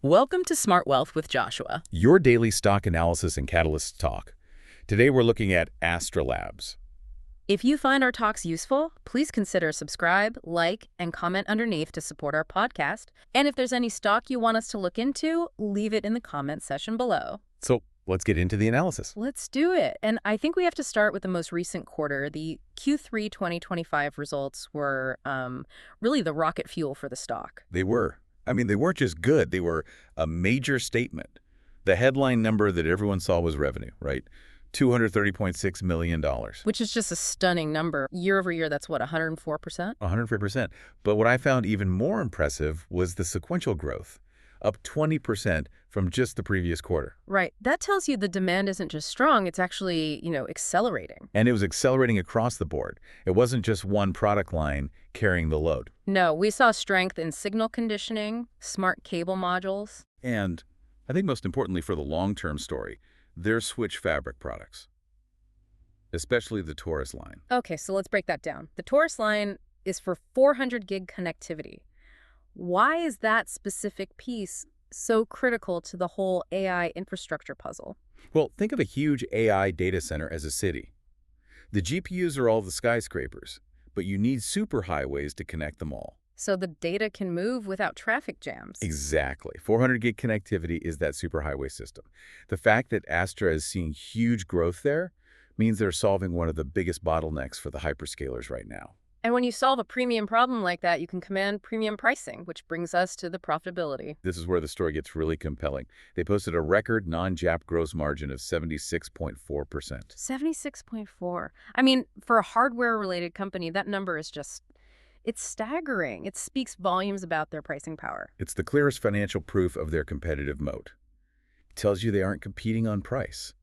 Welcome to Smart Wealth with Joshua. Your daily stock analysis and catalyst talk. Today we're looking at Astera Labs. If you find our talks useful, please consider subscribe, like, and comment underneath to support our podcast. And if there's any stock you want us to look into, leave it in the comment section below. So let's get into the analysis. Let's do it. And I think we have to start with the most recent quarter. The Q3 2025 results were really the rocket fuel for the stock. They were. They weren't just good. They were a major statement. The headline number that everyone saw was revenue, right? $230.6 million. Which is just a stunning number. Year over year, that's what, 104%? 103%. But what I found even more impressive was the sequential growth, up 20% from just the previous quarter. Right. That tells you the demand isn't just strong, it's actually, accelerating. And it was accelerating across the board. It wasn't just one product line carrying the load. No, we saw strength in signal conditioning, smart cable modules. And I think most importantly for the long-term story, their switch fabric products, especially the Taurus line. Okay, so let's break that down. The Taurus line is for 400 gig connectivity. Why is that specific piece so critical to the whole AI infrastructure puzzle? Well, think of a huge AI data center as a city. The GPUs are all the skyscrapers, but you need superhighways to connect them all. So the data can move without traffic jams. Exactly. 400 gig connectivity is that superhighway system. The fact that Astera is seeing huge growth there means they're solving one of the biggest bottlenecks for the hyperscalers right now. And when you solve a premium problem like that, you can command premium pricing, which brings us to the profitability. This is where the story gets really compelling. They posted a record non-GAAP gross margin of 76.4%. 76.4. For a hardware-related company, that number is just... it's staggering. It speaks volumes about their pricing power. It's the clearest financial proof of their competitive moat. It tells you they aren't competing on price.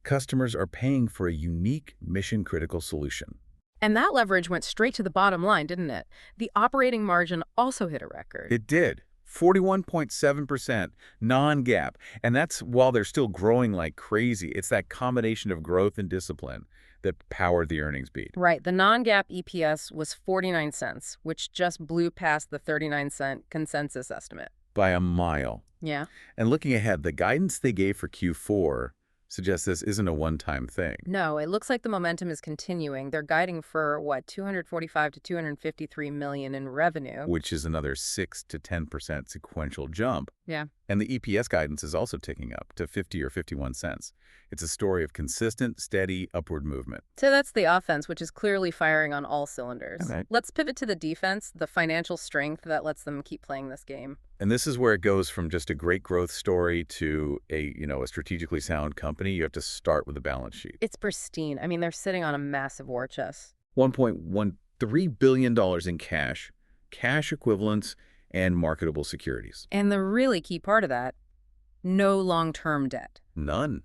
Customers are paying for a unique, mission-critical solution. And that leverage went straight to the bottom line, didn't it? The operating margin also hit a record. It did. 41.7% non-GAAP. And that's while they're still growing like crazy. It's that combination of growth and discipline that powered the earnings beat. Right. The non-GAAP EPS was 49 cents, which just blew past the 39-cent consensus estimate. By a mile. Yeah. And looking ahead, the guidance they gave for Q4 suggests this isn't a one-time thing. No, it looks like the momentum is continuing. They're guiding for, $245 to $253 million in revenue. Which is another 6 to 10% sequential jump. Yeah. And the EPS guidance is also ticking up to 50 or 51 cents. It's a story of consistent, steady, upward movement. So that's the offense, which is clearly firing on all cylinders. Okay. Let's pivot to the defense, the financial strength that lets them keep playing this game. And this is where it goes from just a great growth story to a strategically sound company. You have to start with a balance sheet. It's pristine. They're sitting on a massive war chest. $1.13 billion in cash, cash equivalents, and marketable securities. And the really key part of that, no long-term debt. None.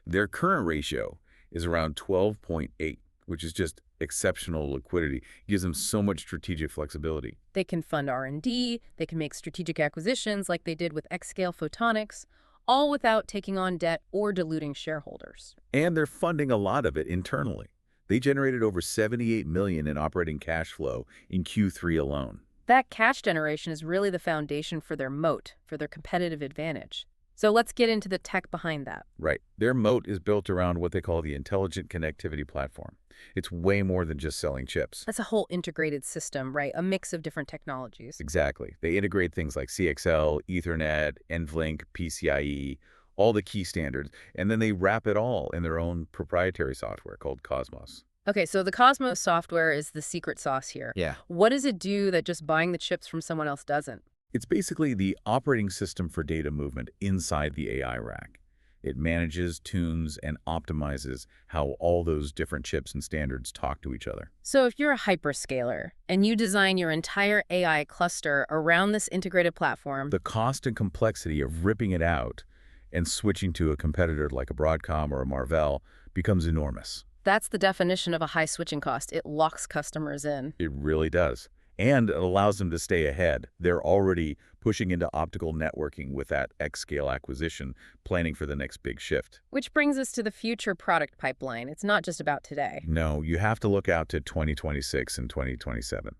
Their current ratio is around 12.8, which is just exceptional liquidity. It gives them so much strategic flexibility. They can fund R&D, they can make strategic acquisitions like they did with Xscale Photonics, all without taking on debt or diluting shareholders. And they're funding a lot of it internally. They generated over $78 million in operating cash flow in Q3 alone. That cash generation is really the foundation for their moat, for their competitive advantage. So let's get into the tech behind that. Right. Their moat is built around what they call the Intelligent Connectivity Platform. It's way more than just selling chips. That's a whole integrated system, right? A mix of different technologies. Exactly. They integrate things like CXL, Ethernet, NVLink, PCIe, all the key standards, and then they wrap it all in their own proprietary software called Cosmos. Okay, so the Cosmos software is the secret sauce here. Yeah. What does it do that just buying the chips from someone else doesn't? It's basically the operating system for data movement inside the AI rack. It manages, tunes, and optimizes how all those different chips and standards talk to each other. So if you're a hyperscaler and you design your entire AI cluster around this integrated platform, the cost and complexity of ripping it out and switching to a competitor like a Broadcom or a Marvell becomes enormous. That's the definition of a high switching cost. It locks customers in. It really does. And it allows them to stay ahead. They're already pushing into optical networking with that Xscale acquisition, planning for the next big shift. Which brings us to the future product pipeline. It's not just about today. No, you have to look out to 2026 and 2027.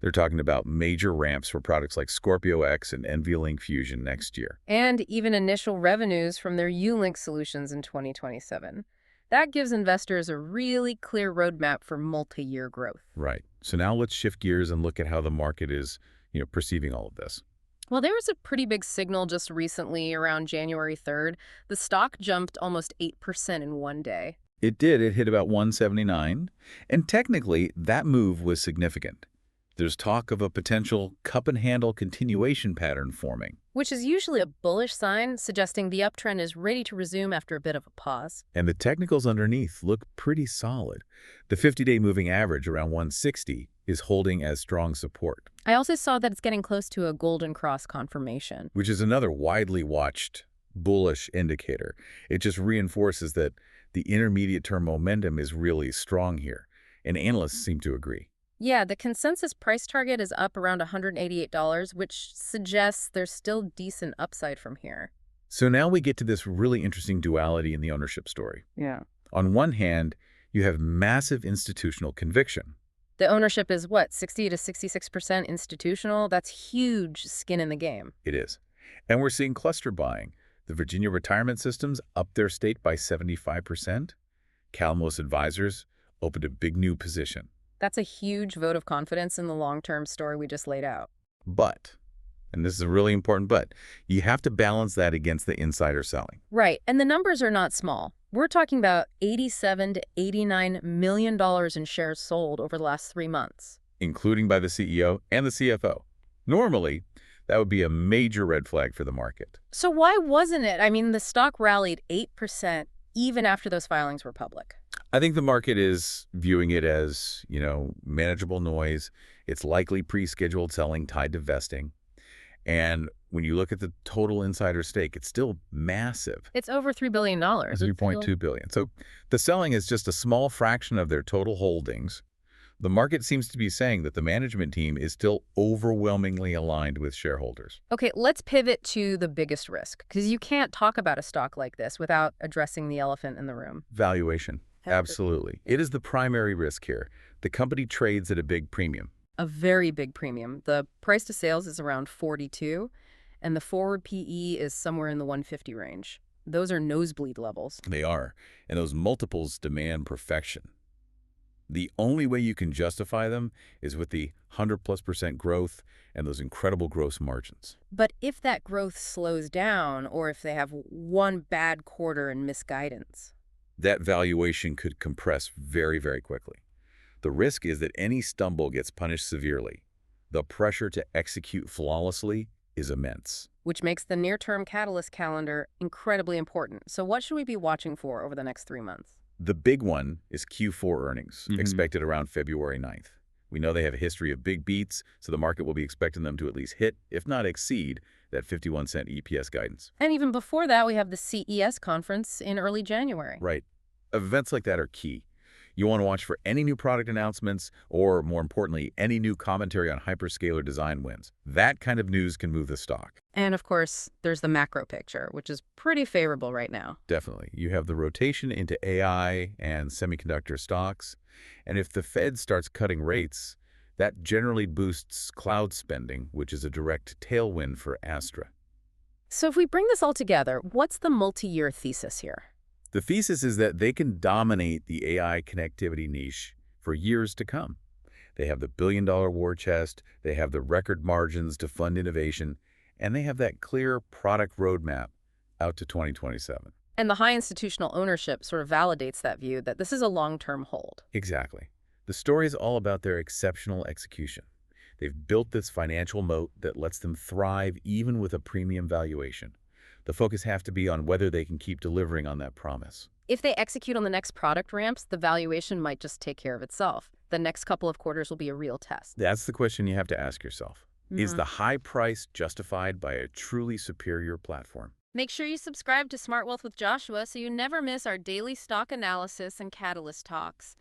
They're talking about major ramps for products like Scorpio X and NVLink Fusion next year. And even initial revenues from their U-Link solutions in 2027. That gives investors a really clear roadmap for multi-year growth. Right. So now let's shift gears and look at how the market is, perceiving all of this. Well, there was a pretty big signal just recently around January 3rd. The stock jumped almost 8% in one day. It did. It hit about 179. And technically, that move was significant. There's talk of a potential cup-and-handle continuation pattern forming. Which is usually a bullish sign, suggesting the uptrend is ready to resume after a bit of a pause. And the technicals underneath look pretty solid. The 50-day moving average around 160 is holding as strong support. I also saw that it's getting close to a golden cross confirmation. Which is another widely watched bullish indicator. It just reinforces that the intermediate-term momentum is really strong here, and analysts seem to agree. Yeah, the consensus price target is up around $188, which suggests there's still decent upside from here. So now we get to this really interesting duality in the ownership story. Yeah. On one hand, you have massive institutional conviction. The ownership is what, 60 to 66% institutional? That's huge skin in the game. It is. And we're seeing cluster buying. The Virginia retirement systems upped their stake by 75%. Calamos Advisors opened a big new position. That's a huge vote of confidence in the long-term story we just laid out. But, and this is a really important but, you have to balance that against the insider selling. Right, and the numbers are not small. We're talking about $87 to $89 million in shares sold over the last 3 months. Including by the CEO and the CFO. Normally, that would be a major red flag for the market. So why wasn't it? I mean, the stock rallied 8% even after those filings were public. I think the market is viewing it as, manageable noise. It's likely pre-scheduled selling tied to vesting. And when you look at the total insider stake, it's still massive. It's over $3 billion. $3.2 billion. So the selling is just a small fraction of their total holdings. The market seems to be saying that the management team is still overwhelmingly aligned with shareholders. Okay, let's pivot to the biggest risk, because you can't talk about a stock like this without addressing the elephant in the room. Valuation. Absolutely. It is the primary risk here. The company trades at a big premium. A very big premium. The price to sales is around 42, and the forward PE is somewhere in the 150 range. Those are nosebleed levels. They are, and those multiples demand perfection. The only way you can justify them is with the 100+% growth and those incredible gross margins. But if that growth slows down, or if they have one bad quarter and misguidance, that valuation could compress very, very quickly. The risk is that any stumble gets punished severely. The pressure to execute flawlessly is immense. Which makes the near-term catalyst calendar incredibly important. So what should we be watching for over the next 3 months? The big one is Q4 earnings, expected around February 9th. We know they have a history of big beats, so the market will be expecting them to at least hit, if not exceed, that 51-cent EPS guidance. And even before that, we have the CES conference in early January. Right. Events like that are key. You want to watch for any new product announcements or, more importantly, any new commentary on hyperscaler design wins. That kind of news can move the stock. And, of course, there's the macro picture, which is pretty favorable right now. Definitely. You have the rotation into AI and semiconductor stocks. And if the Fed starts cutting rates, that generally boosts cloud spending, which is a direct tailwind for Astera. So if we bring this all together, what's the multi-year thesis here? The thesis is that they can dominate the AI connectivity niche for years to come. They have the billion-dollar war chest, they have the record margins to fund innovation, and they have that clear product roadmap out to 2027. And the high institutional ownership sort of validates that view that this is a long-term hold. Exactly. The story is all about their exceptional execution. They've built this financial moat that lets them thrive even with a premium valuation. The focus has to be on whether they can keep delivering on that promise. If they execute on the next product ramps, the valuation might just take care of itself. The next couple of quarters will be a real test. That's the question you have to ask yourself. Is the high price justified by a truly superior platform? Make sure you subscribe to Smart Wealth with Joshua so you never miss our daily stock analysis and catalyst talks.